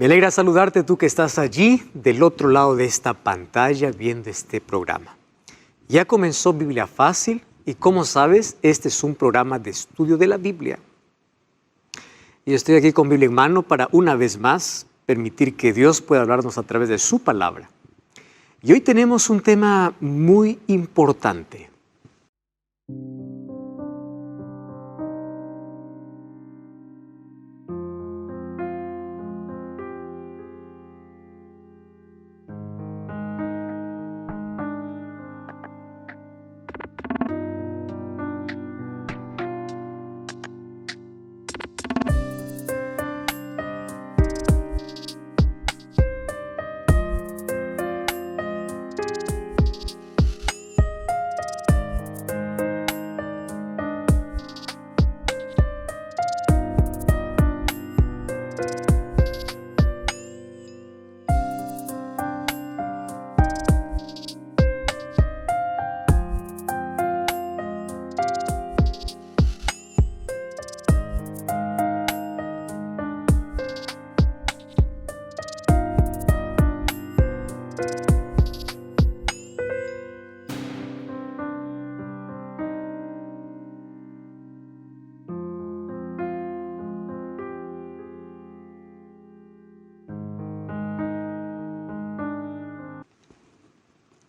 Me alegra saludarte tú que estás allí del otro lado de esta pantalla viendo este programa. Ya comenzó Biblia Fácil y como sabes, este es un programa de estudio de la Biblia. Y estoy aquí con Biblia en mano para una vez más permitir que Dios pueda hablarnos a través de su palabra. Y hoy tenemos un tema muy importante.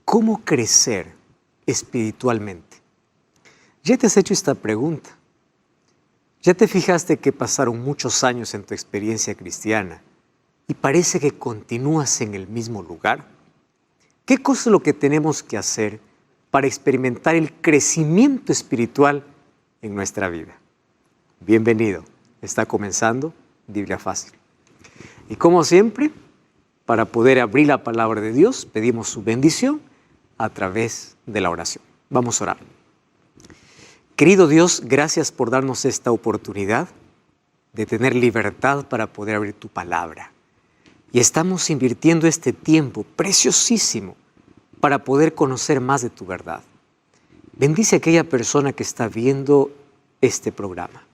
¿Cómo crecer espiritualmente? ¿Ya te has hecho esta pregunta? ¿Ya te fijaste que pasaron muchos años en tu experiencia cristiana y parece que continúas en el mismo lugar? ¿Qué cosa es lo que tenemos que hacer para experimentar el crecimiento espiritual en nuestra vida? Bienvenido, está comenzando Biblia Fácil. Y como siempre, para poder abrir la palabra de Dios, pedimos su bendición a través de la oración. Vamos a orar. Querido Dios, gracias por darnos esta oportunidad de tener libertad para poder abrir tu palabra. Y estamos invirtiendo este tiempo preciosísimo para poder conocer más de tu verdad. Bendice a aquella persona que está viendo este programa.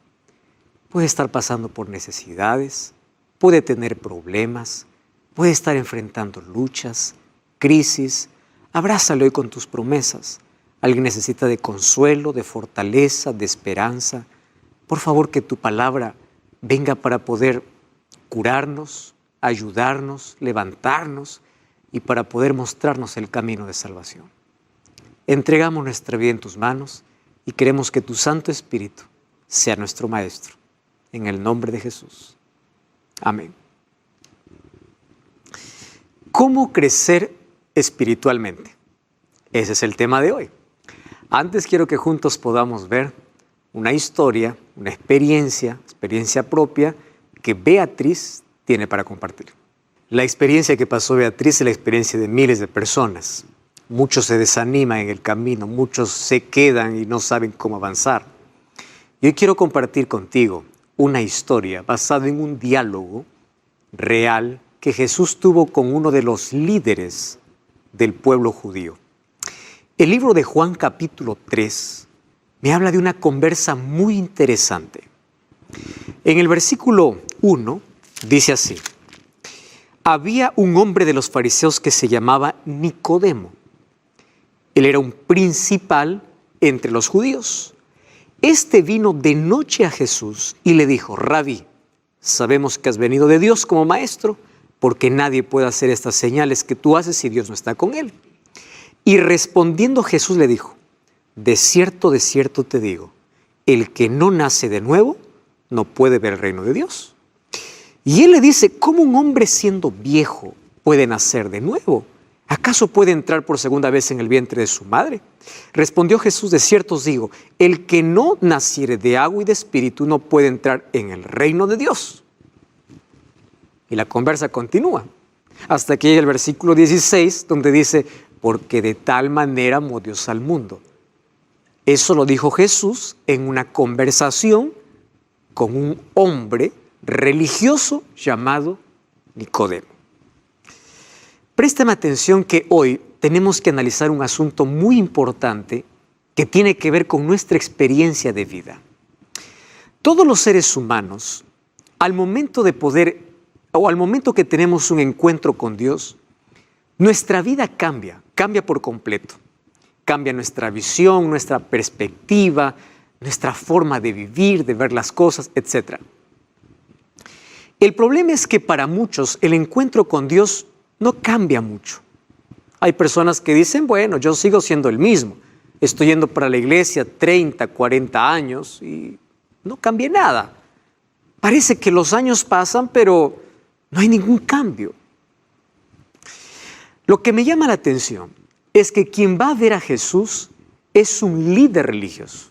Puede estar pasando por necesidades, puede tener problemas, puede estar enfrentando luchas, crisis. Abrázalo hoy con tus promesas. Alguien necesita de consuelo, de fortaleza, de esperanza. Por favor, que tu palabra venga para poder curarnos, ayudarnos, levantarnos y para poder mostrarnos el camino de salvación. Entregamos nuestra vida en tus manos y queremos que tu Santo Espíritu sea nuestro Maestro. En el nombre de Jesús. Amén. ¿Cómo crecer espiritualmente? Ese es el tema de hoy. Antes quiero que juntos podamos ver una historia, una experiencia propia que Beatriz tiene para compartir. La experiencia que pasó Beatriz es la experiencia de miles de personas. Muchos se desaniman en el camino, muchos se quedan y no saben cómo avanzar. Yo quiero compartir contigo una historia basada en un diálogo real que Jesús tuvo con uno de los líderes del pueblo judío. El libro de Juan capítulo 3 me habla de una conversa muy interesante. En el versículo 1 dice así: había un hombre de los fariseos que se llamaba Nicodemo. Él era un principal entre los judíos. Este vino de noche a Jesús y le dijo: Rabí, sabemos que has venido de Dios como maestro, porque nadie puede hacer estas señales que tú haces si Dios no está con él. Y respondiendo Jesús le dijo: de cierto te digo, el que no nace de nuevo no puede ver el reino de Dios. Y él le dice: ¿cómo un hombre siendo viejo puede nacer de nuevo? ¿Acaso puede entrar por segunda vez en el vientre de su madre? Respondió Jesús: de cierto os digo, el que no naciere de agua y de espíritu no puede entrar en el reino de Dios. Y la conversa continúa, hasta que llega el versículo 16, donde dice: porque de tal manera amó Dios al mundo. Eso lo dijo Jesús en una conversación con un hombre religioso llamado Nicodemo. Préstame atención que hoy tenemos que analizar un asunto muy importante que tiene que ver con nuestra experiencia de vida. Todos los seres humanos, al momento de poder o al momento que tenemos un encuentro con Dios, nuestra vida cambia por completo. Cambia nuestra visión, nuestra perspectiva, nuestra forma de vivir, de ver las cosas, etc. El problema es que para muchos el encuentro con Dios no cambia mucho. Hay personas que dicen, bueno, yo sigo siendo el mismo. Estoy yendo para la iglesia 30, 40 años y no cambié nada. Parece que los años pasan, pero no hay ningún cambio. Lo que me llama la atención es que quien va a ver a Jesús es un líder religioso.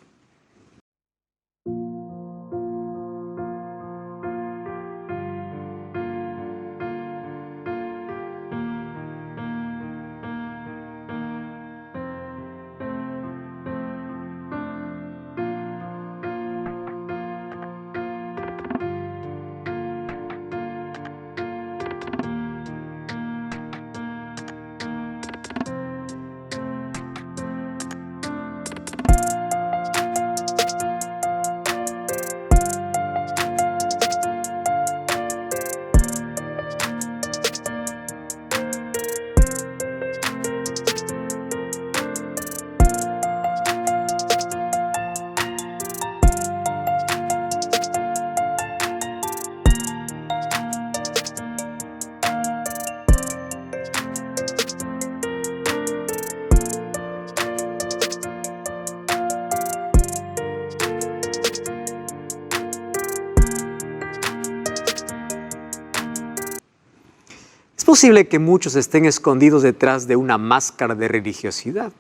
Es posible que muchos estén escondidos detrás de una máscara de religiosidad.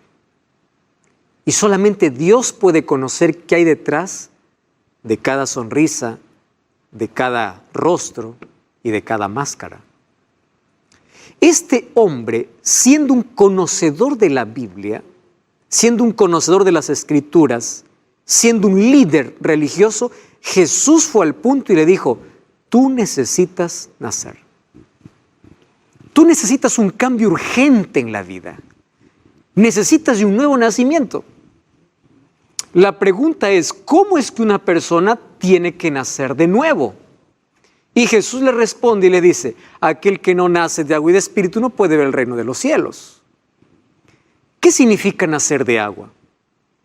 Y solamente Dios puede conocer qué hay detrás de cada sonrisa, de cada rostro y de cada máscara. Este hombre, siendo un conocedor de la Biblia, siendo un conocedor de las Escrituras, siendo un líder religioso, Jesús fue al punto y le dijo, tú necesitas nacer. Tú necesitas un cambio urgente en la vida. Necesitas de un nuevo nacimiento. La pregunta es, ¿cómo es que una persona tiene que nacer de nuevo? Y Jesús le responde y le dice, aquel que no nace de agua y de espíritu no puede ver el reino de los cielos. ¿Qué significa nacer de agua?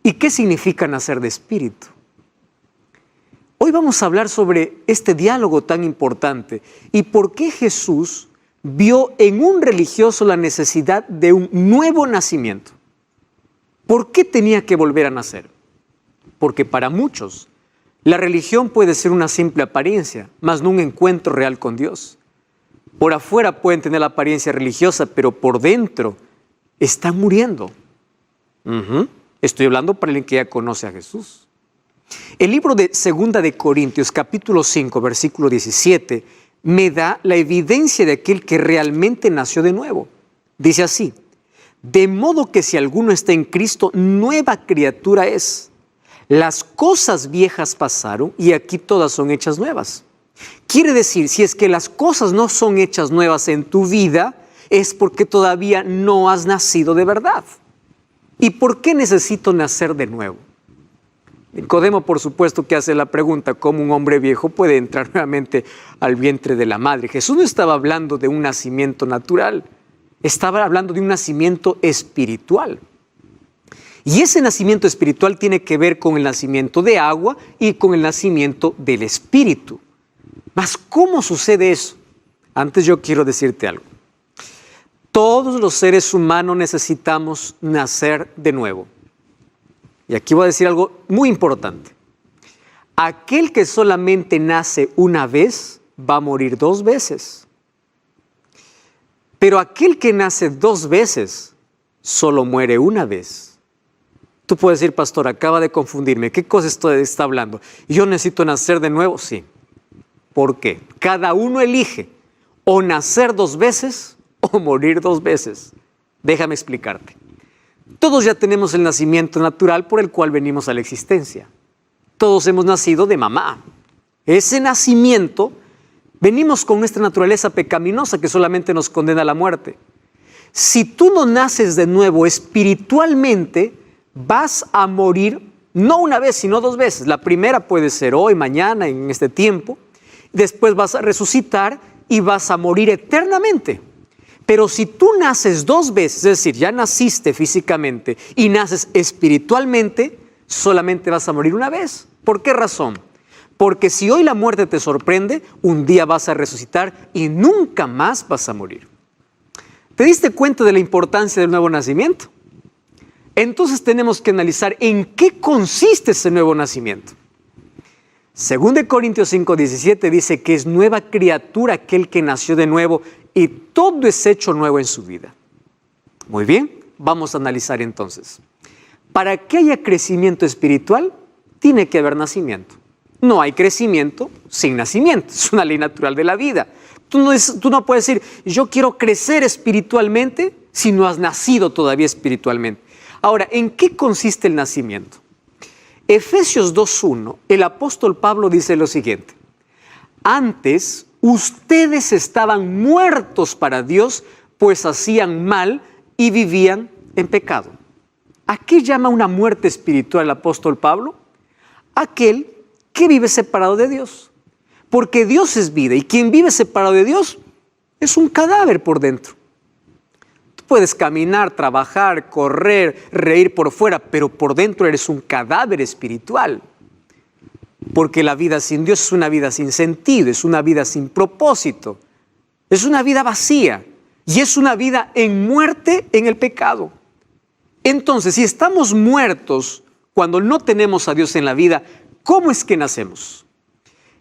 ¿Y qué significa nacer de espíritu? Hoy vamos a hablar sobre este diálogo tan importante y por qué Jesús vio en un religioso la necesidad de un nuevo nacimiento. ¿Por qué tenía que volver a nacer? Porque para muchos la religión puede ser una simple apariencia, más no un encuentro real con Dios. Por afuera pueden tener la apariencia religiosa, pero por dentro están muriendo. Estoy hablando para alguien que ya conoce a Jesús. El libro de 2 de Corintios, capítulo 5, versículo 17, me da la evidencia de aquel que realmente nació de nuevo. Dice así, de modo que si alguno está en Cristo, nueva criatura es. Las cosas viejas pasaron y aquí todas son hechas nuevas. Quiere decir, si es que las cosas no son hechas nuevas en tu vida, es porque todavía no has nacido de verdad. ¿Y por qué necesito nacer de nuevo? Nicodemo, por supuesto, que hace la pregunta, ¿cómo un hombre viejo puede entrar nuevamente al vientre de la madre? Jesús no estaba hablando de un nacimiento natural, estaba hablando de un nacimiento espiritual. Y ese nacimiento espiritual tiene que ver con el nacimiento de agua y con el nacimiento del espíritu. Mas, ¿cómo sucede eso? Antes yo quiero decirte algo. Todos los seres humanos necesitamos nacer de nuevo. Y aquí voy a decir algo muy importante. Aquel que solamente nace una vez va a morir 2 veces. Pero aquel que nace 2 veces solo muere una vez. Tú puedes decir, pastor, acaba de confundirme. ¿Qué cosa está hablando? ¿Yo necesito nacer de nuevo? Sí. ¿Por qué? Cada uno elige o nacer 2 veces o morir 2 veces. Déjame explicarte. Todos ya tenemos el nacimiento natural por el cual venimos a la existencia. Todos hemos nacido de mamá. Ese nacimiento, venimos con nuestra naturaleza pecaminosa que solamente nos condena a la muerte. Si tú no naces de nuevo espiritualmente, vas a morir no una vez, sino 2 veces. La primera puede ser hoy, mañana, en este tiempo. Después vas a resucitar y vas a morir eternamente. Pero si tú naces 2 veces, es decir, ya naciste físicamente y naces espiritualmente, solamente vas a morir una vez. ¿Por qué razón? Porque si hoy la muerte te sorprende, un día vas a resucitar y nunca más vas a morir. ¿Te diste cuenta de la importancia del nuevo nacimiento? Entonces tenemos que analizar en qué consiste ese nuevo nacimiento. 2 Corintios 5:17 dice que es nueva criatura aquel que nació de nuevo y todo es hecho nuevo en su vida. Muy bien, vamos a analizar entonces. Para que haya crecimiento espiritual, tiene que haber nacimiento. No hay crecimiento sin nacimiento, es una ley natural de la vida. Tú no puedes decir, yo quiero crecer espiritualmente si no has nacido todavía espiritualmente. Ahora, ¿en qué consiste el nacimiento? Efesios 2:1, el apóstol Pablo dice lo siguiente: antes ustedes estaban muertos para Dios, pues hacían mal y vivían en pecado. ¿A qué llama una muerte espiritual el apóstol Pablo? Aquel que vive separado de Dios. Porque Dios es vida y quien vive separado de Dios es un cadáver por dentro. Tú puedes caminar, trabajar, correr, reír por fuera, pero por dentro eres un cadáver espiritual. Porque la vida sin Dios es una vida sin sentido, es una vida sin propósito, es una vida vacía y es una vida en muerte en el pecado. Entonces, si estamos muertos cuando no tenemos a Dios en la vida, ¿cómo es que nacemos?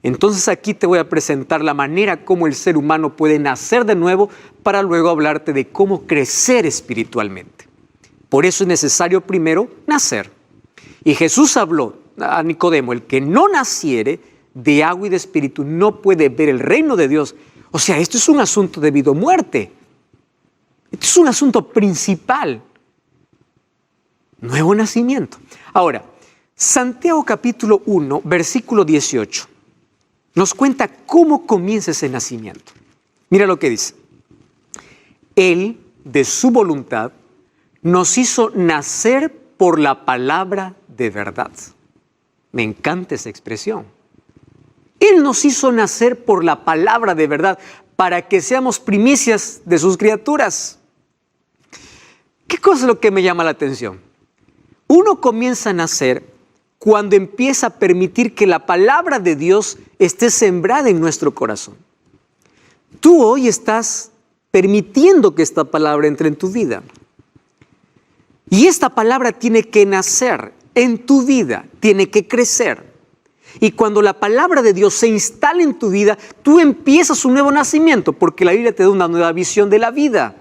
Entonces aquí te voy a presentar la manera como el ser humano puede nacer de nuevo para luego hablarte de cómo crecer espiritualmente. Por eso es necesario primero nacer. Y Jesús habló a Nicodemo: el que no naciere de agua y de espíritu no puede ver el reino de Dios. O sea, esto es un asunto de vida o muerte. Esto es un asunto principal. Nuevo nacimiento. Ahora, Santiago capítulo 1, versículo 18, nos cuenta cómo comienza ese nacimiento. Mira lo que dice: Él, de su voluntad, nos hizo nacer por la palabra de verdad. Me encanta esa expresión. Él nos hizo nacer por la palabra de verdad, para que seamos primicias de sus criaturas. ¿Qué cosa es lo que me llama la atención? Uno comienza a nacer cuando empieza a permitir que la palabra de Dios esté sembrada en nuestro corazón. Tú hoy estás permitiendo que esta palabra entre en tu vida. Y esta palabra tiene que nacer en tu vida, tiene que crecer. Y cuando la palabra de Dios se instala en tu vida, tú empiezas un nuevo nacimiento, porque la Biblia te da una nueva visión de la vida.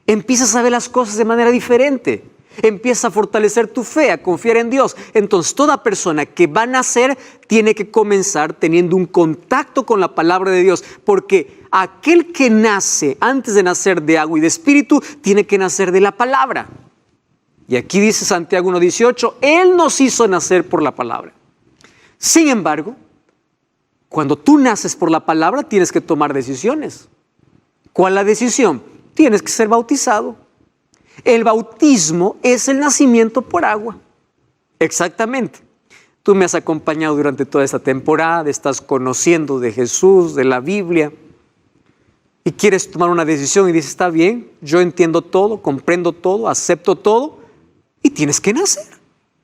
Empiezas a ver las cosas de manera diferente. Empieza a fortalecer tu fe, a confiar en Dios. Entonces, toda persona que va a nacer tiene que comenzar teniendo un contacto con la palabra de Dios, porque aquel que nace antes de nacer de agua y de espíritu tiene que nacer de la palabra. Y aquí dice Santiago 1:18, Él nos hizo nacer por la palabra. Sin embargo, cuando tú naces por la palabra, tienes que tomar decisiones. ¿Cuál es la decisión? Tienes que ser bautizado. El bautismo es el nacimiento por agua. Exactamente. Tú me has acompañado durante toda esta temporada, estás conociendo de Jesús, de la Biblia, y quieres tomar una decisión y dices, está bien, yo entiendo todo, comprendo todo, acepto todo, y tienes que nacer.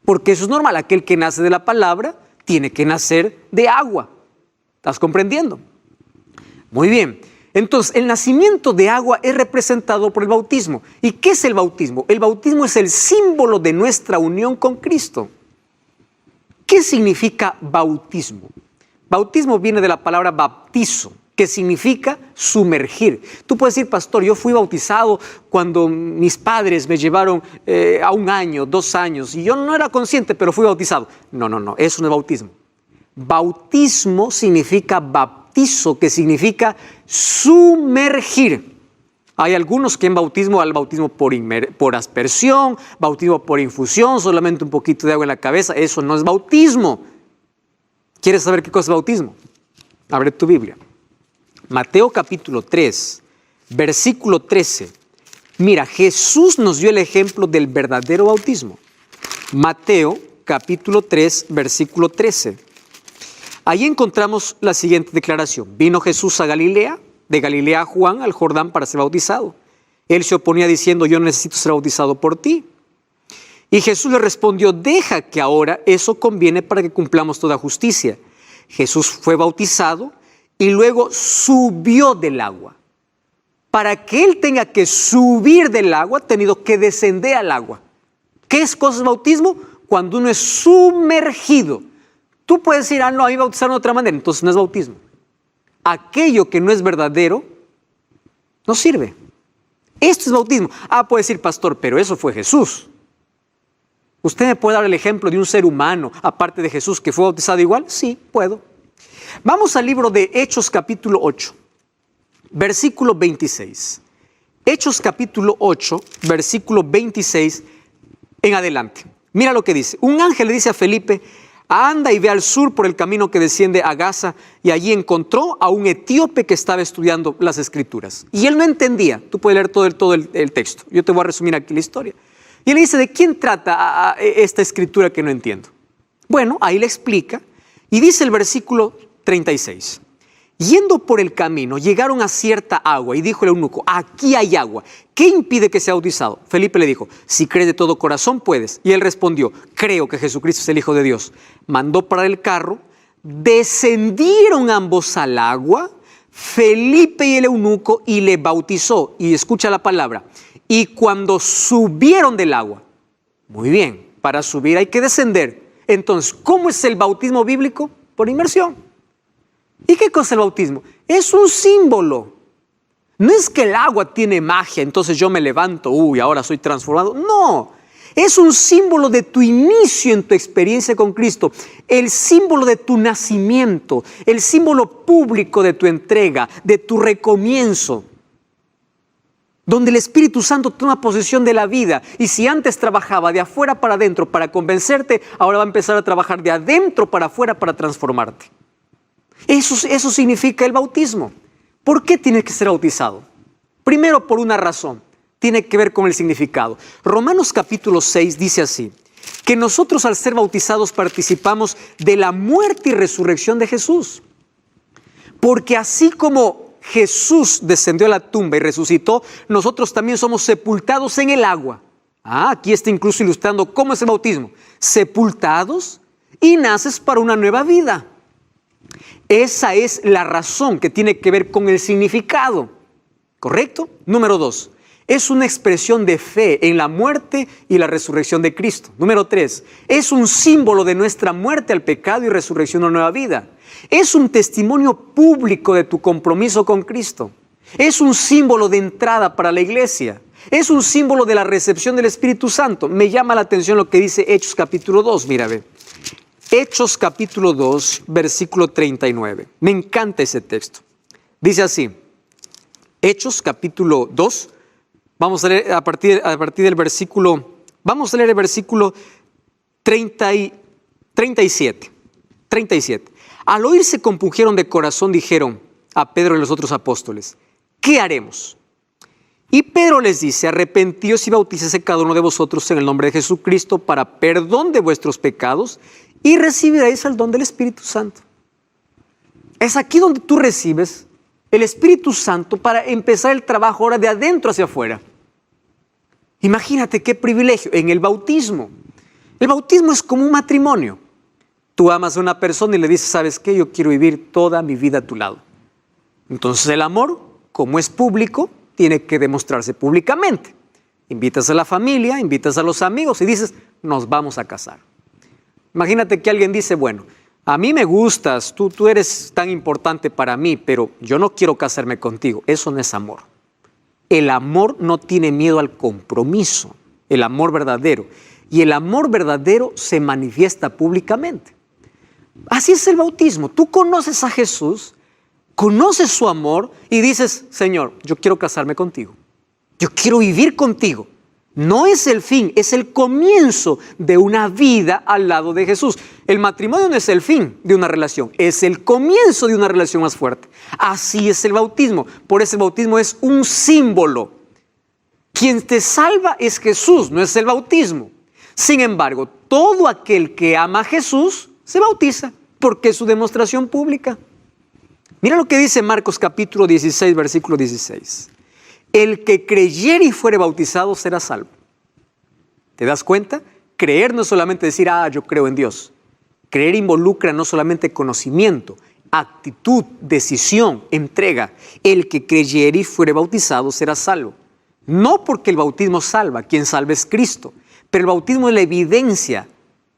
Porque eso es normal, aquel que nace de la palabra tiene que nacer de agua. ¿Estás comprendiendo? Muy bien. Entonces, el nacimiento de agua es representado por el bautismo. ¿Y qué es el bautismo? El bautismo es el símbolo de nuestra unión con Cristo. ¿Qué significa bautismo? Bautismo viene de la palabra baptizo, que significa sumergir. Tú puedes decir, pastor, yo fui bautizado cuando mis padres me llevaron a 1 año, 2 años, y yo no era consciente, pero fui bautizado. No, eso no es bautismo. Bautismo significa baptizo, que significa sumergir. Hay algunos que en bautismo, al bautismo por aspersión, bautismo por infusión, solamente un poquito de agua en la cabeza. Eso no es bautismo. ¿Quieres saber qué cosa es bautismo? Abre tu Biblia. Mateo capítulo 3, versículo 13. Mira, Jesús nos dio el ejemplo del verdadero bautismo. Mateo capítulo 3, versículo 13. Ahí encontramos la siguiente declaración. Vino Jesús a Galilea de Galilea a Juan al Jordán para ser bautizado. Él se oponía diciendo, yo no necesito ser bautizado por ti. Y Jesús le respondió, deja que ahora eso conviene para que cumplamos toda justicia. Jesús fue bautizado y luego subió del agua. Para que él tenga que subir del agua, ha tenido que descender al agua. ¿Qué es cosa de bautismo? Cuando uno es sumergido. Tú puedes decir, no, a mí me bautizaron de otra manera, entonces no es bautismo. Aquello que no es verdadero, no sirve. Esto es bautismo. Puede decir, pastor, pero eso fue Jesús. ¿Usted me puede dar el ejemplo de un ser humano, aparte de Jesús, que fue bautizado igual? Sí, puedo. Vamos al libro de Hechos capítulo 8, versículo 26. Hechos capítulo 8, versículo 26 en adelante. Mira lo que dice. Un ángel le dice a Felipe, anda y ve al sur por el camino que desciende a Gaza, y allí encontró a un etíope que estaba estudiando las Escrituras. Y él no entendía. Tú puedes leer todo el texto. Yo te voy a resumir aquí la historia. Y él le dice, ¿de quién trata esta escritura que no entiendo? Bueno, ahí le explica. Y dice el versículo 36. Yendo por el camino, llegaron a cierta agua y dijo el eunuco, aquí hay agua. ¿Qué impide que sea bautizado? Felipe le dijo, si crees de todo corazón puedes. Y él respondió, creo que Jesucristo es el Hijo de Dios. Mandó parar el carro, descendieron ambos al agua, Felipe y el eunuco, y le bautizó. Y escucha la palabra. Y cuando subieron del agua, muy bien, para subir hay que descender. Entonces, ¿cómo es el bautismo bíblico? Por inmersión. ¿Y qué cosa es el bautismo? Es un símbolo. No es que el agua tiene magia, entonces yo me levanto, ahora soy transformado. No, es un símbolo de tu inicio en tu experiencia con Cristo, el símbolo de tu nacimiento, el símbolo público de tu entrega, de tu recomienzo, donde el Espíritu Santo toma posesión de la vida. Y si antes trabajaba de afuera para adentro para convencerte, ahora va a empezar a trabajar de adentro para afuera para transformarte. Eso significa el bautismo. ¿Por qué tienes que ser bautizado? Primero, por una razón. Tiene que ver con el significado. Romanos capítulo 6 dice así, que nosotros al ser bautizados participamos de la muerte y resurrección de Jesús. Porque así como Jesús descendió a la tumba y resucitó, nosotros también somos sepultados en el agua. Aquí está incluso ilustrando cómo es el bautismo. Sepultados y naces para una nueva vida. Esa es la razón que tiene que ver con el significado. ¿Correcto? Número 2. Es una expresión de fe en la muerte y la resurrección de Cristo. Número 3. Es un símbolo de nuestra muerte al pecado y resurrección a una nueva vida. Es un testimonio público de tu compromiso con Cristo. Es un símbolo de entrada para la iglesia. Es un símbolo de la recepción del Espíritu Santo. Me llama la atención lo que dice Hechos capítulo 2. Mira, ve. Hechos capítulo 2, versículo 39. Me encanta ese texto. Dice así. Hechos capítulo 2. Vamos a leer a partir del versículo. Vamos a leer el versículo 37. Al oír se compungieron de corazón, dijeron a Pedro y los otros apóstoles, ¿qué haremos? Y Pedro les dice, arrepentíos y bautícese cada uno de vosotros en el nombre de Jesucristo para perdón de vuestros pecados y recibiréis el don del Espíritu Santo. Es aquí donde tú recibes el Espíritu Santo para empezar el trabajo ahora de adentro hacia afuera. Imagínate qué privilegio en el bautismo. El bautismo es como un matrimonio. Tú amas a una persona y le dices, ¿sabes qué? Yo quiero vivir toda mi vida a tu lado. Entonces el amor, como es público, tiene que demostrarse públicamente. Invitas a la familia, invitas a los amigos y dices, nos vamos a casar. Imagínate que alguien dice, bueno, a mí me gustas, tú eres tan importante para mí, pero yo no quiero casarme contigo. Eso no es amor. El amor no tiene miedo al compromiso, el amor verdadero. Y el amor verdadero se manifiesta públicamente. Así es el bautismo. Tú conoces a Jesús, conoces su amor y dices, Señor, yo quiero casarme contigo. Yo quiero vivir contigo. No es el fin, es el comienzo de una vida al lado de Jesús. El matrimonio no es el fin de una relación, es el comienzo de una relación más fuerte. Así es el bautismo. Por eso el bautismo es un símbolo. Quien te salva es Jesús, no es el bautismo. Sin embargo, todo aquel que ama a Jesús se bautiza porque es su demostración pública. Mira lo que dice Marcos capítulo 16, versículo 16. El que creyere y fuere bautizado será salvo. ¿Te das cuenta? Creer no es solamente decir, yo creo en Dios. Creer involucra no solamente conocimiento, actitud, decisión, entrega. El que creyere y fuere bautizado será salvo. No porque el bautismo salva, quien salva es Cristo, pero el bautismo es la evidencia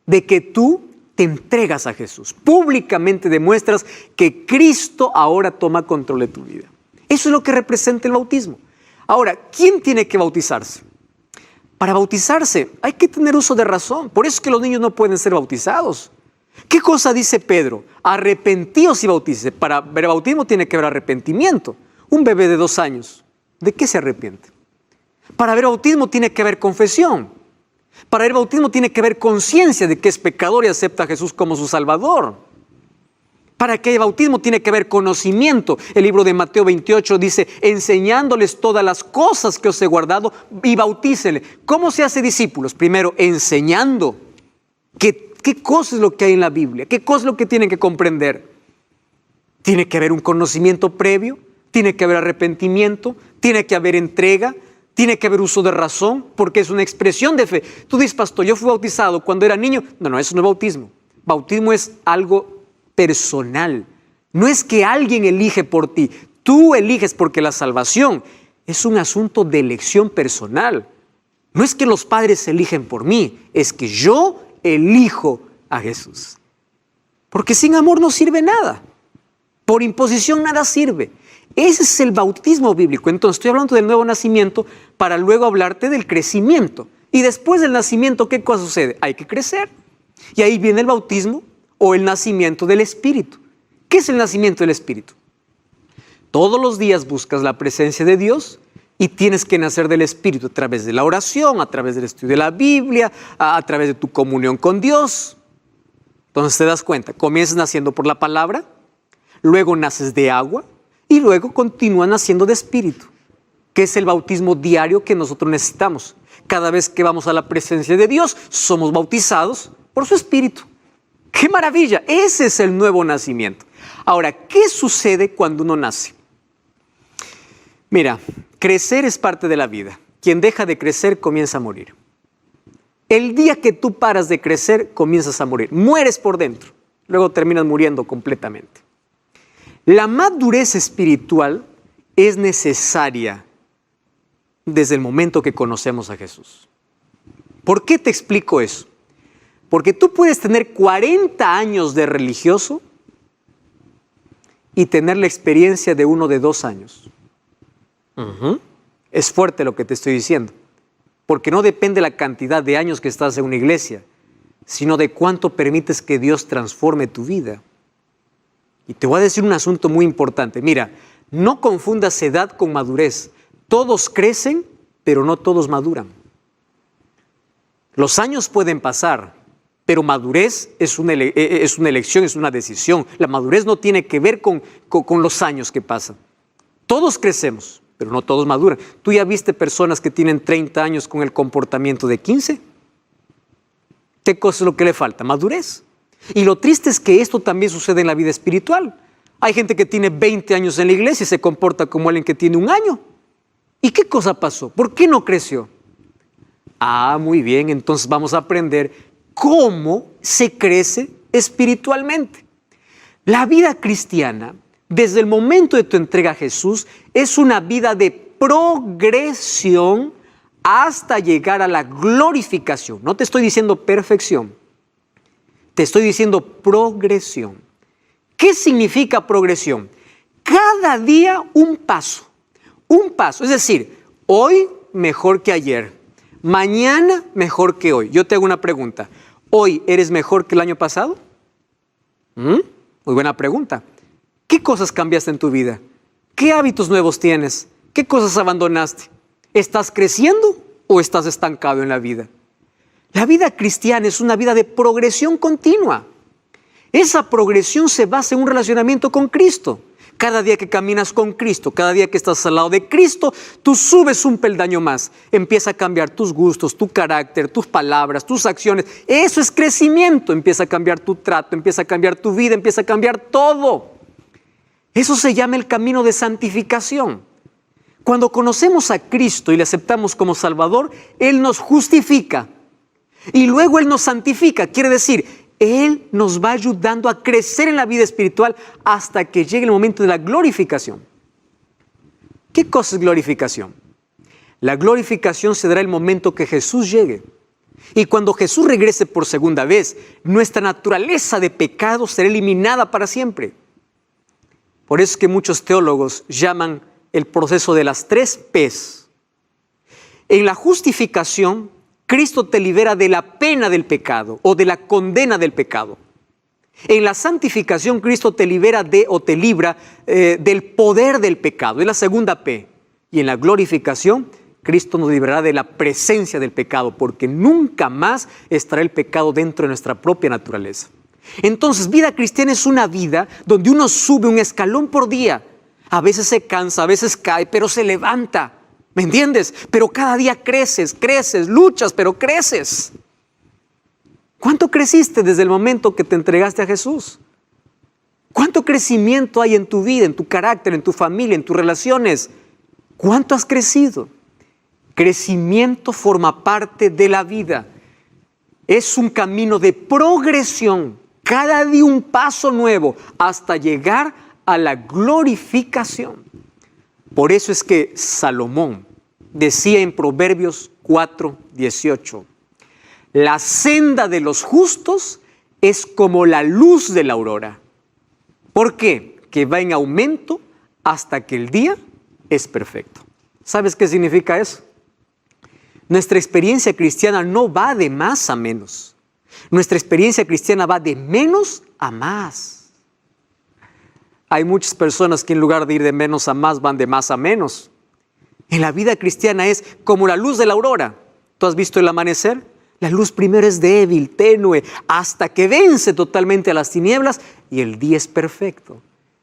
de que tú te entregas a Jesús. Públicamente demuestras que Cristo ahora toma control de tu vida. Eso es lo que representa el bautismo. Ahora, ¿quién tiene que bautizarse? Para bautizarse hay que tener uso de razón. Por eso es que los niños no pueden ser bautizados. ¿Qué cosa dice Pedro? Arrepentíos y bautícese. Para ver bautismo tiene que haber arrepentimiento. Un bebé de 2 años, ¿de qué se arrepiente? Para ver bautismo tiene que haber confesión. Para ver bautismo tiene que haber conciencia de que es pecador y acepta a Jesús como su Salvador. Para que haya bautismo tiene que haber conocimiento. El libro de Mateo 28 dice, enseñándoles todas las cosas que os he guardado y bautícele. ¿Cómo se hace discípulos? Primero, enseñando. ¿Qué cosa es lo que hay en la Biblia? ¿Qué cosa es lo que tienen que comprender? Tiene que haber un conocimiento previo, tiene que haber arrepentimiento, tiene que haber entrega, tiene que haber uso de razón, porque es una expresión de fe. Tú dices, pastor, yo fui bautizado cuando era niño. No, eso no es bautismo. Bautismo es algo personal. No es que alguien elige por ti. Tú eliges, porque la salvación es un asunto de elección personal. No es que los padres eligen por mí, es que yo elijo a Jesús. Porque sin amor no sirve nada. Por imposición nada sirve. Ese es el bautismo bíblico. Entonces estoy hablando del nuevo nacimiento para luego hablarte del crecimiento. Y después del nacimiento, ¿qué cosa sucede? Hay que crecer. Y ahí viene el bautismo o el nacimiento del Espíritu. ¿Qué es el nacimiento del Espíritu? Todos los días buscas la presencia de Dios y tienes que nacer del Espíritu a través de la oración, a través del estudio de la Biblia, a través de tu comunión con Dios. Entonces te das cuenta, comienzas naciendo por la palabra, luego naces de agua y luego continúas naciendo de Espíritu, que es el bautismo diario que nosotros necesitamos. Cada vez que vamos a la presencia de Dios, somos bautizados por su Espíritu. ¡Qué maravilla! Ese es el nuevo nacimiento. Ahora, ¿qué sucede cuando uno nace? Mira, crecer es parte de la vida. Quien deja de crecer comienza a morir. El día que tú paras de crecer, comienzas a morir. Mueres por dentro. Luego terminas muriendo completamente. La madurez espiritual es necesaria desde el momento que conocemos a Jesús. ¿Por qué te explico eso? Porque tú puedes tener 40 años de religioso y tener la experiencia de uno de 2 años. Es fuerte lo que te estoy diciendo, porque no depende la cantidad de años que estás en una iglesia, sino de cuánto permites que Dios transforme tu vida. Y te voy a decir un asunto muy importante. Mira, no confundas edad con madurez. Todos crecen, pero no todos maduran. Los años pueden pasar, pero madurez es una elección, es una decisión. La madurez no tiene que ver con los años que pasan. Todos crecemos, pero no todos maduran. ¿Tú ya viste personas que tienen 30 años con el comportamiento de 15? ¿Qué cosa es lo que le falta? Madurez. Y lo triste es que esto también sucede en la vida espiritual. Hay gente que tiene 20 años en la iglesia y se comporta como alguien que tiene 1 año. ¿Y qué cosa pasó? ¿Por qué no creció? Muy bien, entonces vamos a aprender cómo se crece espiritualmente. La vida cristiana, desde el momento de tu entrega a Jesús, es una vida de progresión hasta llegar a la glorificación. No te estoy diciendo perfección, te estoy diciendo progresión. ¿Qué significa progresión? Cada día un paso, es decir, hoy mejor que ayer, mañana mejor que hoy. Yo te hago una pregunta, ¿hoy eres mejor que el año pasado? Muy buena pregunta. ¿Qué cosas cambiaste en tu vida? ¿Qué hábitos nuevos tienes? ¿Qué cosas abandonaste? ¿Estás creciendo o estás estancado en la vida? La vida cristiana es una vida de progresión continua. Esa progresión se basa en un relacionamiento con Cristo. Cada día que caminas con Cristo, cada día que estás al lado de Cristo, tú subes un peldaño más. Empieza a cambiar tus gustos, tu carácter, tus palabras, tus acciones. Eso es crecimiento. Empieza a cambiar tu trato, empieza a cambiar tu vida, empieza a cambiar todo. Eso se llama el camino de santificación. Cuando conocemos a Cristo y le aceptamos como Salvador, Él nos justifica y luego Él nos santifica. Quiere decir, Él nos va ayudando a crecer en la vida espiritual hasta que llegue el momento de la glorificación. ¿Qué cosa es glorificación? La glorificación se dará el momento que Jesús llegue. Y cuando Jesús regrese por segunda vez, nuestra naturaleza de pecado será eliminada para siempre. Por eso es que muchos teólogos llaman el proceso de las 3 P's. En la justificación, Cristo te libera de la pena del pecado o de la condena del pecado. En la santificación, Cristo te libera te libra del poder del pecado. Es la segunda P. Y en la glorificación, Cristo nos librará de la presencia del pecado, porque nunca más estará el pecado dentro de nuestra propia naturaleza. Entonces, vida cristiana es una vida donde uno sube un escalón por día. A veces se cansa, a veces cae, pero se levanta. ¿Me entiendes? Pero cada día creces, luchas, pero creces. ¿Cuánto creciste desde el momento que te entregaste a Jesús? ¿Cuánto crecimiento hay en tu vida, en tu carácter, en tu familia, en tus relaciones? ¿Cuánto has crecido? Crecimiento forma parte de la vida. Es un camino de progresión. Cada día un paso nuevo hasta llegar a la glorificación. Por eso es que Salomón decía en Proverbios 4:18, la senda de los justos es como la luz de la aurora. ¿Por qué? Que va en aumento hasta que el día es perfecto. ¿Sabes qué significa eso? Nuestra experiencia cristiana no va de más a menos. Nuestra experiencia cristiana va de menos a más. Hay muchas personas que en lugar de ir de menos a más, van de más a menos. En la vida cristiana es como la luz de la aurora. ¿Tú has visto el amanecer? La luz primero es débil, tenue, hasta que vence totalmente a las tinieblas y el día es perfecto.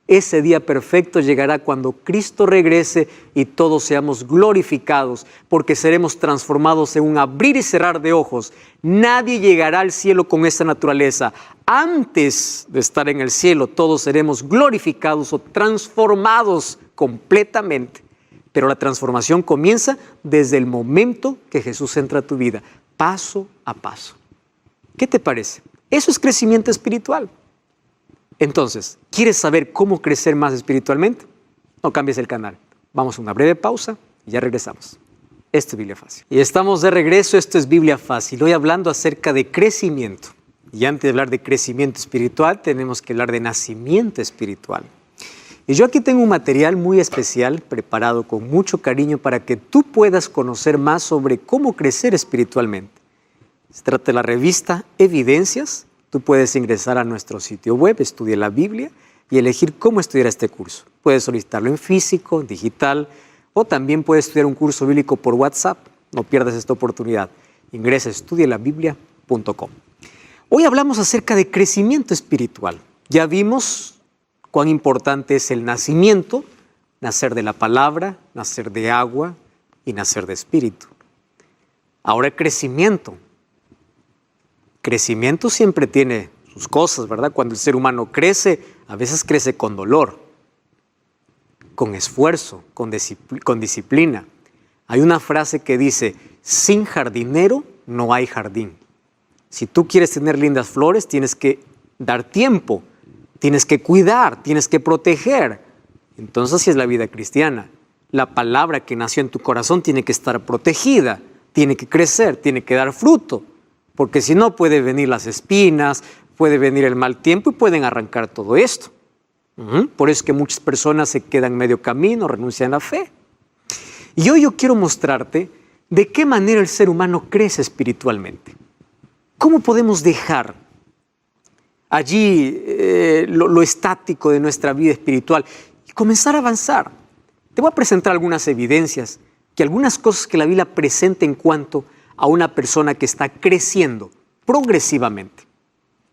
Ese día perfecto llegará cuando Cristo regrese y todos seamos glorificados, porque seremos transformados en un abrir y cerrar de ojos. Nadie llegará al cielo con esta naturaleza. Antes de estar en el cielo, todos seremos glorificados o transformados completamente. Pero la transformación comienza desde el momento que Jesús entra a tu vida, paso a paso. ¿Qué te parece? Eso es crecimiento espiritual. Entonces, ¿quieres saber cómo crecer más espiritualmente? No cambies el canal. Vamos a una breve pausa y ya regresamos. Esto es Biblia Fácil. Y estamos de regreso, esto es Biblia Fácil. Hoy hablando acerca de crecimiento. Y antes de hablar de crecimiento espiritual, tenemos que hablar de nacimiento espiritual. Y yo aquí tengo un material muy especial, preparado con mucho cariño para que tú puedas conocer más sobre cómo crecer espiritualmente. Se trata de la revista Evidencias. Tú puedes ingresar a nuestro sitio web, Estudia la Biblia, y elegir cómo estudiar este curso. Puedes solicitarlo en físico, digital, o también puedes estudiar un curso bíblico por WhatsApp. No pierdas esta oportunidad. Ingresa a estudialabiblia.com. Hoy hablamos acerca de crecimiento espiritual. Ya vimos cuán importante es el nacimiento, nacer de la palabra, nacer de agua y nacer de espíritu. Ahora el crecimiento. Crecimiento siempre tiene sus cosas, ¿verdad? Cuando el ser humano crece, a veces crece con dolor, con esfuerzo, con disciplina. Hay una frase que dice, sin jardinero no hay jardín. Si tú quieres tener lindas flores, tienes que dar tiempo, tienes que cuidar, tienes que proteger. Entonces así es la vida cristiana. La palabra que nació en tu corazón tiene que estar protegida, tiene que crecer, tiene que dar fruto. Porque si no, puede venir las espinas, puede venir el mal tiempo y pueden arrancar todo esto. Por eso es que muchas personas se quedan medio camino, renuncian a la fe. Y hoy yo quiero mostrarte de qué manera el ser humano crece espiritualmente. ¿Cómo podemos dejar allí lo estático de nuestra vida espiritual y comenzar a avanzar? Te voy a presentar algunas evidencias, algunas cosas que la Biblia presenta en cuanto a una persona que está creciendo progresivamente,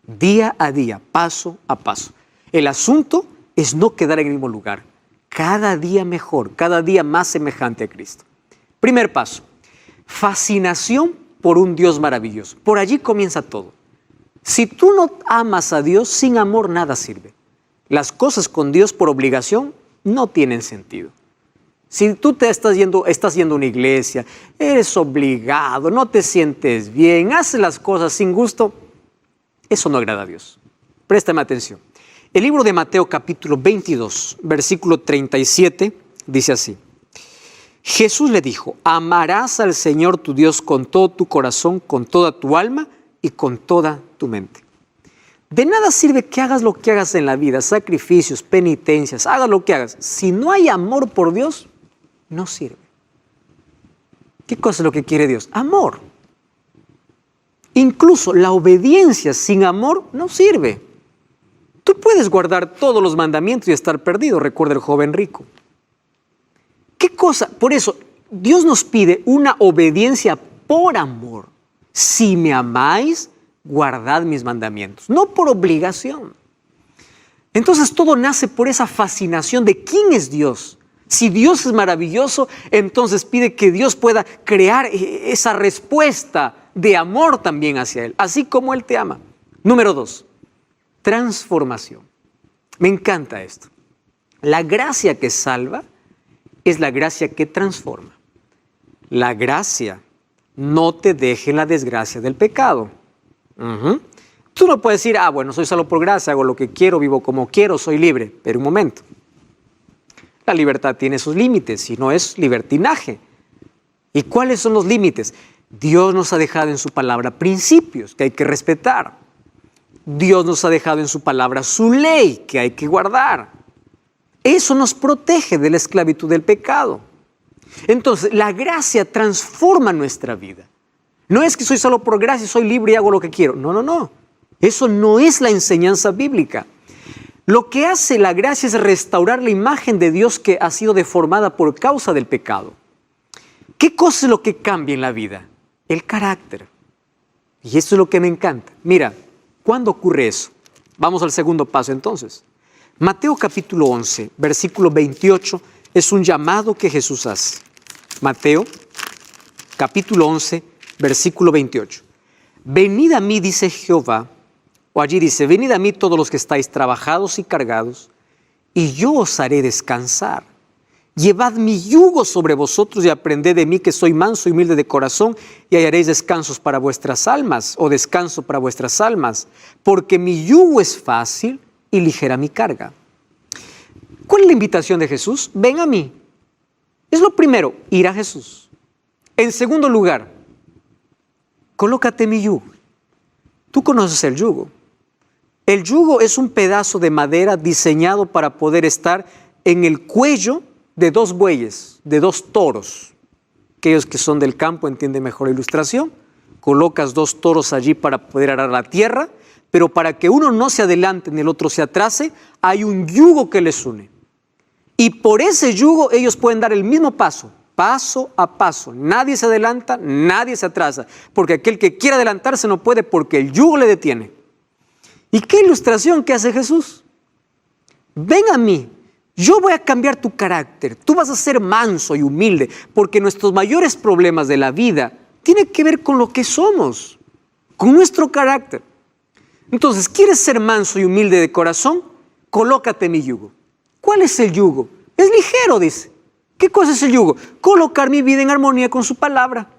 día a día, paso a paso. El asunto es no quedar en el mismo lugar, cada día mejor, cada día más semejante a Cristo. Primer paso, fascinación por un Dios maravilloso. Por allí comienza todo. Si tú no amas a Dios, sin amor nada sirve. Las cosas con Dios por obligación no tienen sentido. Si tú estás yendo a una iglesia, eres obligado, no te sientes bien, haces las cosas sin gusto, eso no agrada a Dios. Préstame atención. El libro de Mateo capítulo 22, versículo 37, dice así. Jesús le dijo, amarás al Señor tu Dios con todo tu corazón, con toda tu alma y con toda tu mente. De nada sirve que hagas lo que hagas en la vida, sacrificios, penitencias, hagas lo que hagas. Si no hay amor por Dios, no sirve. ¿Qué cosa es lo que quiere Dios? Amor. Incluso la obediencia sin amor no sirve. Tú puedes guardar todos los mandamientos y estar perdido, recuerda el joven rico. ¿Qué cosa? Por eso, Dios nos pide una obediencia por amor. Si me amáis, guardad mis mandamientos, no por obligación. Entonces todo nace por esa fascinación de quién es Dios. Si Dios es maravilloso, entonces pide que Dios pueda crear esa respuesta de amor también hacia Él, así como Él te ama. Número 2, transformación. Me encanta esto. La gracia que salva es la gracia que transforma. La gracia no te deje en la desgracia del pecado. Tú no puedes decir, bueno, soy salvo por gracia, hago lo que quiero, vivo como quiero, soy libre. Pero un momento. La libertad tiene sus límites y no es libertinaje. ¿Y cuáles son los límites? Dios nos ha dejado en su palabra principios que hay que respetar. Dios nos ha dejado en su palabra su ley que hay que guardar. Eso nos protege de la esclavitud del pecado. Entonces, la gracia transforma nuestra vida. No es que soy salvo por gracia, soy libre y hago lo que quiero. No. Eso no es la enseñanza bíblica. Lo que hace la gracia es restaurar la imagen de Dios que ha sido deformada por causa del pecado. ¿Qué cosa es lo que cambia en la vida? El carácter. Y eso es lo que me encanta. Mira, ¿cuándo ocurre eso? Vamos al segundo paso entonces. Mateo capítulo 11, versículo 28, es un llamado que Jesús hace. Mateo capítulo 11, versículo 28. Venid a mí, dice Jehová, o allí dice, venid a mí todos los que estáis trabajados y cargados, y yo os haré descansar. Llevad mi yugo sobre vosotros y aprended de mí que soy manso y humilde de corazón, y hallaréis descansos para vuestras almas, o descanso para vuestras almas, porque mi yugo es fácil y ligera mi carga. ¿Cuál es la invitación de Jesús? Ven a mí. Es lo primero, ir a Jesús. En segundo lugar, colócate mi yugo. Tú conoces el yugo. El yugo es un pedazo de madera diseñado para poder estar en el cuello de dos bueyes, de dos toros. Aquellos que son del campo entienden mejor la ilustración. Colocas dos toros allí para poder arar la tierra, pero para que uno no se adelante ni el otro se atrase, hay un yugo que les une. Y por ese yugo ellos pueden dar el mismo paso a paso. Nadie se adelanta, nadie se atrasa, porque aquel que quiere adelantarse no puede porque el yugo le detiene. ¿Y qué ilustración que hace Jesús? Ven a mí, yo voy a cambiar tu carácter, tú vas a ser manso y humilde, porque nuestros mayores problemas de la vida tienen que ver con lo que somos, con nuestro carácter. Entonces, ¿quieres ser manso y humilde de corazón? Colócate mi yugo. ¿Cuál es el yugo? Es ligero, dice. ¿Qué cosa es el yugo? Colocar mi vida en armonía con su palabra.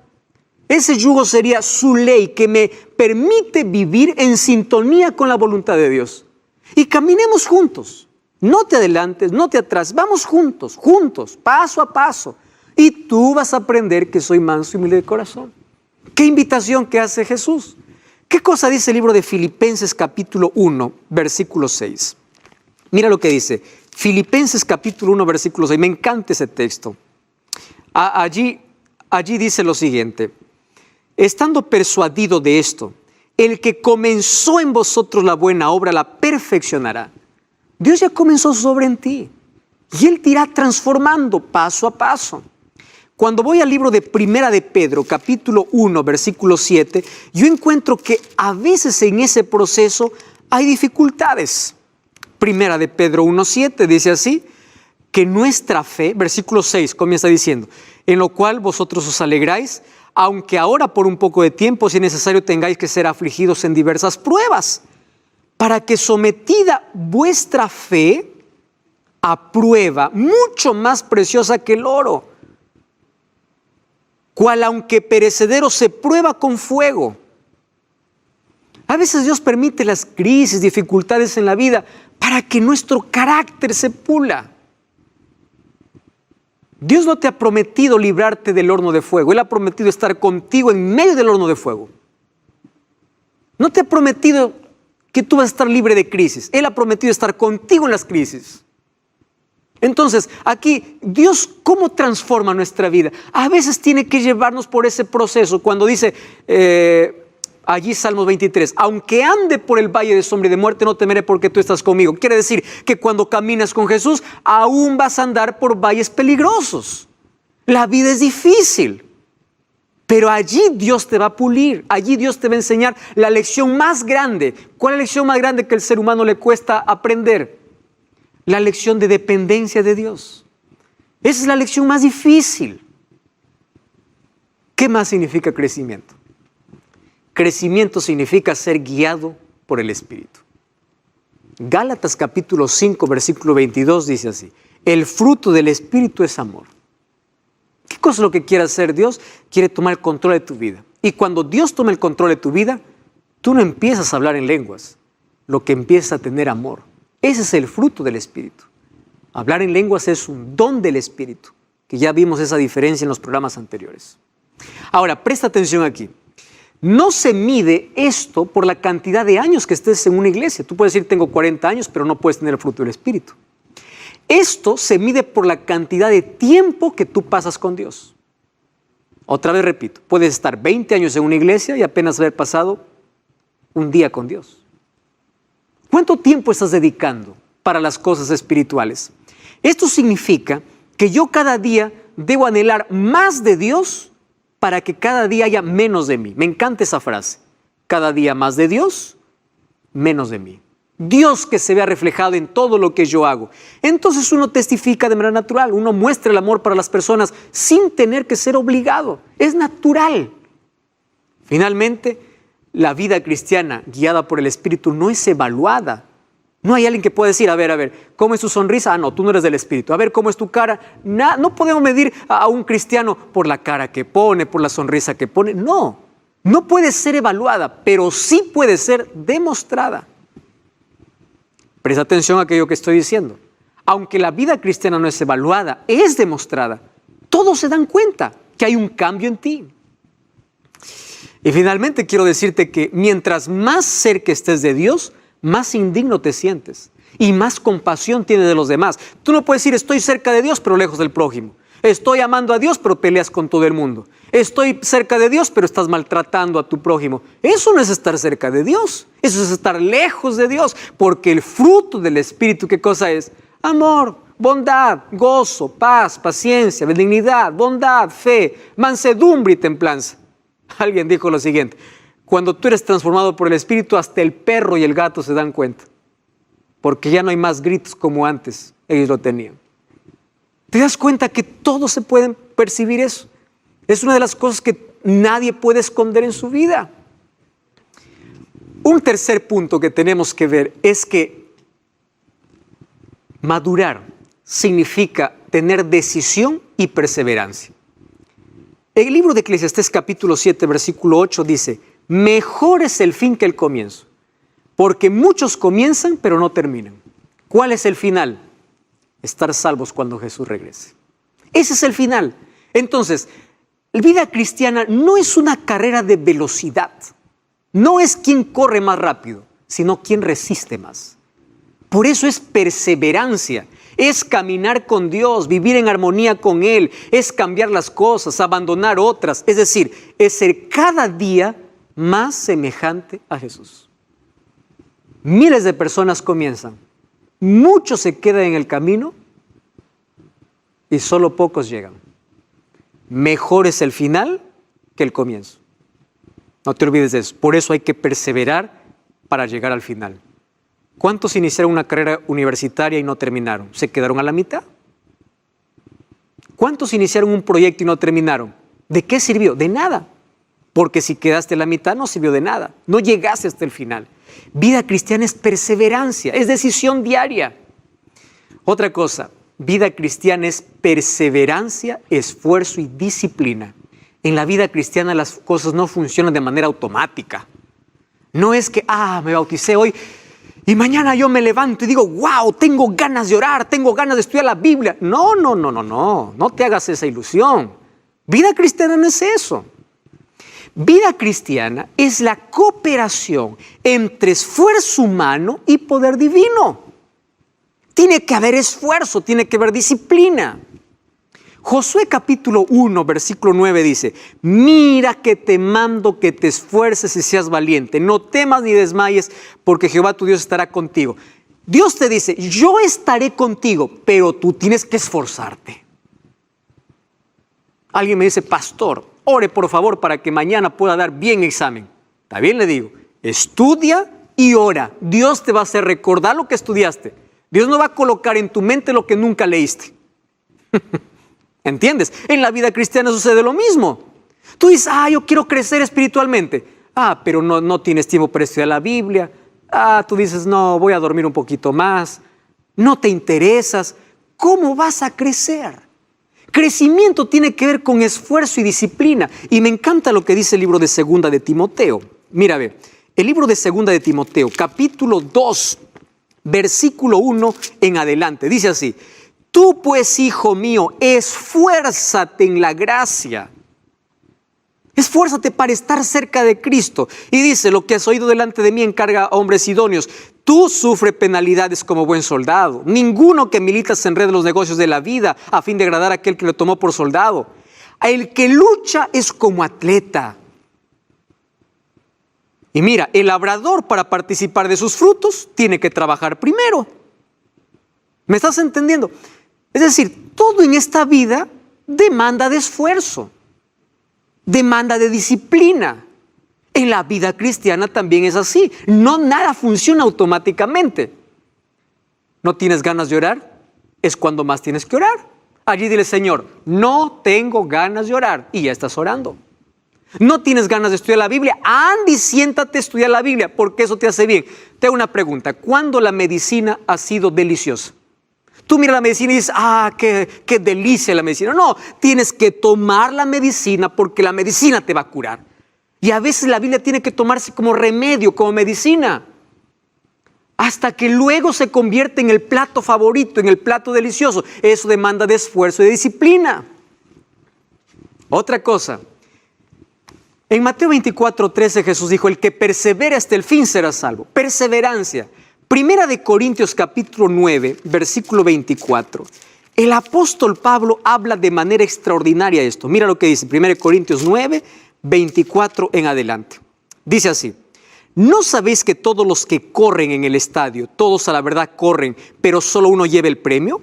Ese yugo sería su ley que me permite vivir en sintonía con la voluntad de Dios. Y caminemos juntos. No te adelantes, no te atrases. Vamos juntos, paso a paso. Y tú vas a aprender que soy manso y humilde de corazón. ¿Qué invitación que hace Jesús? ¿Qué cosa dice el libro de Filipenses capítulo 1, versículo 6? Mira lo que dice. Filipenses capítulo 1, versículo 6. Me encanta ese texto. Allí dice lo siguiente. Estando persuadido de esto, el que comenzó en vosotros la buena obra la perfeccionará. Dios ya comenzó su obra en ti. Y Él te irá transformando paso a paso. Cuando voy al libro de Primera de Pedro, capítulo 1, versículo 7, yo encuentro que a veces en ese proceso hay dificultades. Primera de Pedro 1:7 dice así, que nuestra fe, versículo 6 comienza diciendo, en lo cual vosotros os alegráis, aunque ahora por un poco de tiempo, si es necesario, tengáis que ser afligidos en diversas pruebas, para que sometida vuestra fe a prueba, mucho más preciosa que el oro, cual aunque perecedero se prueba con fuego. A veces Dios permite las crisis, dificultades en la vida para que nuestro carácter se pula. Dios no te ha prometido librarte del horno de fuego. Él ha prometido estar contigo en medio del horno de fuego. No te ha prometido que tú vas a estar libre de crisis. Él ha prometido estar contigo en las crisis. Entonces, aquí, Dios, ¿cómo transforma nuestra vida? A veces tiene que llevarnos por ese proceso. Cuando dice, allí Salmos 23, aunque ande por el valle de sombra y de muerte, no temeré porque tú estás conmigo. Quiere decir que cuando caminas con Jesús, aún vas a andar por valles peligrosos. La vida es difícil. Pero allí Dios te va a pulir, allí Dios te va a enseñar la lección más grande. ¿Cuál es la lección más grande que al ser humano le cuesta aprender? La lección de dependencia de Dios. Esa es la lección más difícil. ¿Qué más significa crecimiento? Crecimiento significa ser guiado por el Espíritu. Gálatas capítulo 5, versículo 22 dice así: el fruto del Espíritu es amor. ¿Qué cosa es lo que quiere hacer Dios? Quiere tomar el control de tu vida. Y cuando Dios toma el control de tu vida, tú no empiezas a hablar en lenguas, lo que empieza a tener amor. Ese es el fruto del Espíritu. Hablar en lenguas es un don del Espíritu, que ya vimos esa diferencia en los programas anteriores. Ahora, presta atención aquí. No se mide esto por la cantidad de años que estés en una iglesia. Tú puedes decir, tengo 40 años, pero no puedes tener el fruto del Espíritu. Esto se mide por la cantidad de tiempo que tú pasas con Dios. Otra vez repito, puedes estar 20 años en una iglesia y apenas haber pasado un día con Dios. ¿Cuánto tiempo estás dedicando para las cosas espirituales? Esto significa que yo cada día debo anhelar más de Dios para que cada día haya menos de mí. Me encanta esa frase. Cada día más de Dios, menos de mí. Dios que se vea reflejado en todo lo que yo hago. Entonces uno testifica de manera natural, uno muestra el amor para las personas sin tener que ser obligado. Es natural. Finalmente, la vida cristiana guiada por el Espíritu no es evaluada. No hay alguien que pueda decir, a ver, ¿cómo es tu sonrisa? Ah, no, tú no eres del Espíritu. A ver, ¿cómo es tu cara? No podemos medir a un cristiano por la cara que pone, por la sonrisa que pone. No puede ser evaluada, pero sí puede ser demostrada. Presta atención a aquello que estoy diciendo. Aunque la vida cristiana no es evaluada, es demostrada. Todos se dan cuenta que hay un cambio en ti. Y finalmente quiero decirte que mientras más cerca estés de Dios, más indigno te sientes y más compasión tienes de los demás. Tú no puedes decir, estoy cerca de Dios, pero lejos del prójimo. Estoy amando a Dios, pero peleas con todo el mundo. Estoy cerca de Dios, pero estás maltratando a tu prójimo. Eso no es estar cerca de Dios. Eso es estar lejos de Dios. Porque el fruto del Espíritu, ¿qué cosa es? Amor, bondad, gozo, paz, paciencia, benignidad, bondad, fe, mansedumbre y templanza. Alguien dijo lo siguiente: cuando tú eres transformado por el Espíritu, hasta el perro y el gato se dan cuenta. Porque ya no hay más gritos como antes ellos lo tenían. ¿Te das cuenta que todos se pueden percibir eso? Es una de las cosas que nadie puede esconder en su vida. Un tercer punto que tenemos que ver es que madurar significa tener decisión y perseverancia. El libro de Eclesiastés capítulo 7, versículo 8 dice: mejor es el fin que el comienzo, porque muchos comienzan pero no terminan. ¿Cuál es el final? Estar salvos cuando Jesús regrese. Ese es el final. Entonces, la vida cristiana no es una carrera de velocidad. No es quien corre más rápido, sino quien resiste más. Por eso es perseverancia. Es caminar con Dios, vivir en armonía con Él. Es cambiar las cosas, abandonar otras. Es decir, es ser cada día más semejante a Jesús. Miles de personas comienzan. Muchos se quedan en el camino y solo pocos llegan. Mejor es el final que el comienzo. No te olvides de eso. Por eso hay que perseverar para llegar al final. ¿Cuántos iniciaron una carrera universitaria y no terminaron? ¿Se quedaron a la mitad? ¿Cuántos iniciaron un proyecto y no terminaron? ¿De qué sirvió? De nada. Porque si quedaste a la mitad no sirvió de nada. No llegaste hasta el final. Vida cristiana es perseverancia, es decisión diaria. Otra cosa, vida cristiana es perseverancia, esfuerzo y disciplina. En la vida cristiana las cosas no funcionan de manera automática. No es que, me bauticé hoy y mañana yo me levanto y digo, wow, tengo ganas de orar, tengo ganas de estudiar la Biblia. No te hagas esa ilusión. Vida cristiana no es eso. Vida cristiana es la cooperación entre esfuerzo humano y poder divino. Tiene que haber esfuerzo, tiene que haber disciplina. Josué capítulo 1, versículo 9 dice, mira que te mando que te esfuerces y seas valiente, no temas ni desmayes, porque Jehová tu Dios estará contigo. Dios te dice, yo estaré contigo, pero tú tienes que esforzarte. Alguien me dice, pastor, ore por favor para que mañana pueda dar bien examen. Está bien, le digo, estudia y ora. Dios te va a hacer recordar lo que estudiaste. Dios no va a colocar en tu mente lo que nunca leíste. ¿Entiendes? En la vida cristiana sucede lo mismo. Tú dices, yo quiero crecer espiritualmente. Pero no tienes tiempo para estudiar la Biblia. Tú dices, no, voy a dormir un poquito más. No te interesas. ¿Cómo vas a crecer? Crecimiento tiene que ver con esfuerzo y disciplina. Y me encanta lo que dice el libro de Segunda de Timoteo. Mira, ve, el libro de Segunda de Timoteo, capítulo 2, versículo 1 en adelante. Dice así, tú pues, hijo mío, esfuérzate en la gracia. Esfuérzate para estar cerca de Cristo. Y dice, lo que has oído delante de mí encarga a hombres idóneos. Tú sufre penalidades como buen soldado. Ninguno que milita se enrede en los negocios de la vida a fin de agradar a aquel que lo tomó por soldado. El que lucha es como atleta. Y mira, el labrador para participar de sus frutos tiene que trabajar primero. ¿Me estás entendiendo? Es decir, todo en esta vida demanda de esfuerzo, demanda de disciplina. En la vida cristiana también es así. No nada funciona automáticamente. ¿No tienes ganas de orar? Es cuando más tienes que orar. Allí dile, Señor, no tengo ganas de orar. Y ya estás orando. ¿No tienes ganas de estudiar la Biblia? Anda y siéntate a estudiar la Biblia, porque eso te hace bien. Te hago una pregunta. ¿Cuándo la medicina ha sido deliciosa? Tú miras la medicina y dices, qué delicia la medicina. No, tienes que tomar la medicina porque la medicina te va a curar. Y a veces la Biblia tiene que tomarse como remedio, como medicina, hasta que luego se convierte en el plato favorito, en el plato delicioso. Eso demanda de esfuerzo y de disciplina. Otra cosa, en Mateo 24:13 Jesús dijo, el que persevere hasta el fin será salvo. Perseverancia. Primera de Corintios capítulo 9, versículo 24. El apóstol Pablo habla de manera extraordinaria esto. Mira lo que dice, 1 Corintios 9, 24 en adelante. Dice así, ¿no sabéis que todos los que corren en el estadio, todos a la verdad corren, pero solo uno lleva el premio?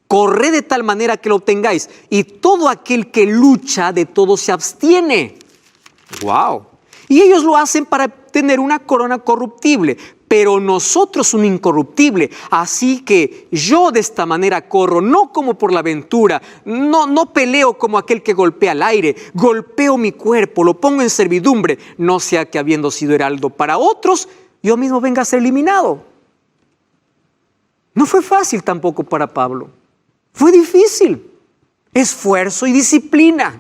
Corred de tal manera que lo obtengáis, y todo aquel que lucha de todo se abstiene. ¡Wow! Y ellos lo hacen para tener una corona corruptible, pero nosotros un incorruptible. Así que yo de esta manera corro, no como por la aventura, no peleo como aquel que golpea al aire, golpeo mi cuerpo, lo pongo en servidumbre, no sea que habiendo sido heraldo para otros, yo mismo venga a ser eliminado. No fue fácil tampoco para Pablo, fue difícil, esfuerzo y disciplina.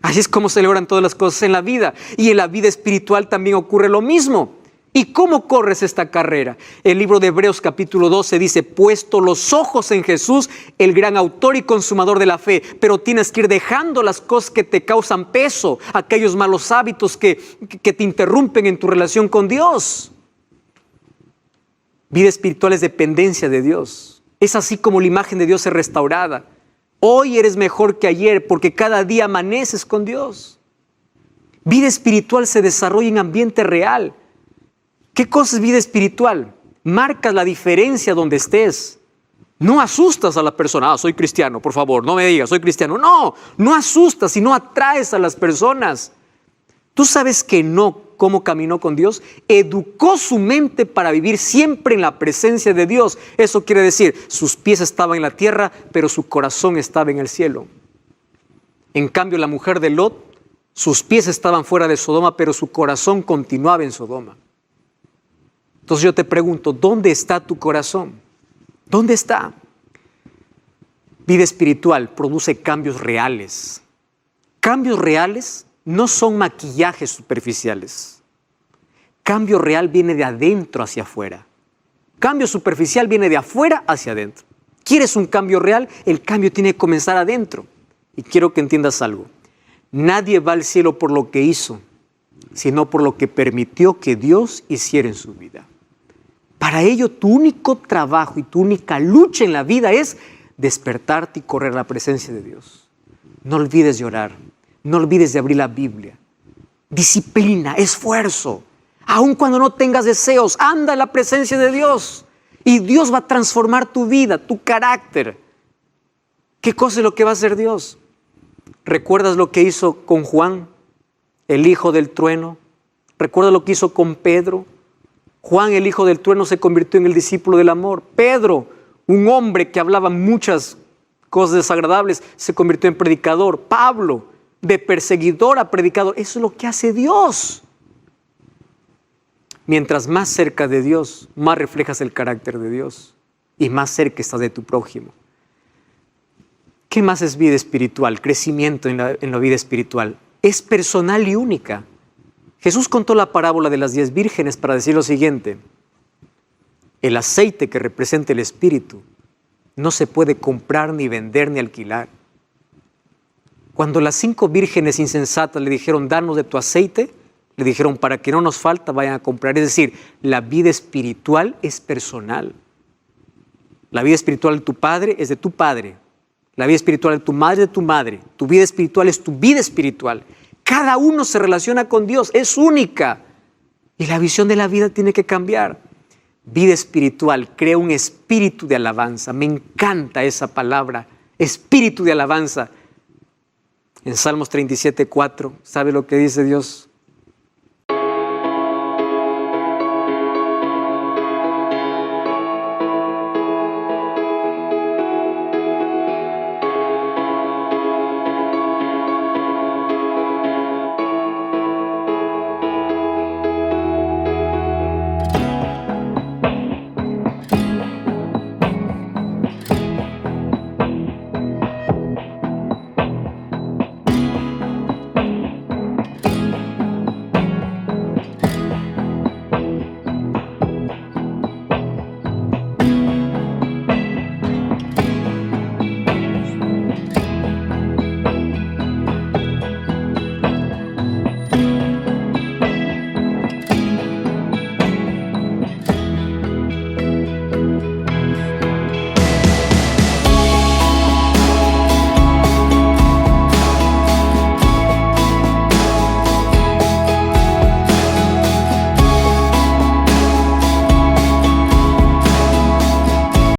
Así es como se logran todas las cosas en la vida. Y en la vida espiritual también ocurre lo mismo. ¿Y cómo corres esta carrera? El libro de Hebreos capítulo 12 dice, puesto los ojos en Jesús, el gran autor y consumador de la fe. Pero tienes que ir dejando las cosas que te causan peso, aquellos malos hábitos que te interrumpen en tu relación con Dios. Vida espiritual es dependencia de Dios. Es así como la imagen de Dios es restaurada. Hoy eres mejor que ayer porque cada día amaneces con Dios. Vida espiritual se desarrolla en ambiente real. ¿Qué cosa es vida espiritual? Marcas la diferencia donde estés. No asustas a la persona. Soy cristiano, por favor, no me digas, soy cristiano. No asustas, sino atraes a las personas. Tú sabes que cómo caminó con Dios, educó su mente para vivir siempre en la presencia de Dios. Eso quiere decir, sus pies estaban en la tierra, pero su corazón estaba en el cielo. En cambio, la mujer de Lot Sus pies estaban fuera de Sodoma, pero su corazón continuaba en Sodoma. Entonces yo te pregunto, ¿dónde está tu corazón? ¿Dónde está? Vida espiritual produce cambios reales. Cambios reales no son maquillajes superficiales. Cambio real viene de adentro hacia afuera. Cambio superficial viene de afuera hacia adentro. ¿Quieres un cambio real? El cambio tiene que comenzar adentro. Y quiero que entiendas algo. Nadie va al cielo por lo que hizo, sino por lo que permitió que Dios hiciera en su vida. Para ello, tu único trabajo y tu única lucha en la vida es despertarte y correr a la presencia de Dios. No olvides de orar, no olvides de abrir la Biblia. Disciplina, esfuerzo. Aun cuando no tengas deseos, anda en la presencia de Dios. Y Dios va a transformar tu vida, tu carácter. ¿Qué cosa es lo que va a hacer Dios? ¿Recuerdas lo que hizo con Juan, el hijo del trueno? ¿Recuerdas lo que hizo con Pedro? Juan, el hijo del trueno, se convirtió en el discípulo del amor. Pedro, un hombre que hablaba muchas cosas desagradables, se convirtió en predicador. Pablo, de perseguidor a predicador. Eso es lo que hace Dios. Mientras más cerca de Dios, más reflejas el carácter de Dios y más cerca estás de tu prójimo. ¿Qué más es vida espiritual? Crecimiento en la vida espiritual. Es personal y única. Jesús contó la parábola de las 10 vírgenes para decir lo siguiente. El aceite que representa el Espíritu no se puede comprar, ni vender, ni alquilar. Cuando las 5 vírgenes insensatas le dijeron, danos de tu aceite, le dijeron, para que no nos falta, vayan a comprar. Es decir, la vida espiritual es personal. La vida espiritual de tu padre es de tu padre. La vida espiritual de tu madre es de tu madre. Tu vida espiritual es tu vida espiritual. Cada uno se relaciona con Dios, es única. Y la visión de la vida tiene que cambiar. Vida espiritual crea un espíritu de alabanza. Me encanta esa palabra, espíritu de alabanza. En Salmos 37:4, ¿sabe lo que dice Dios?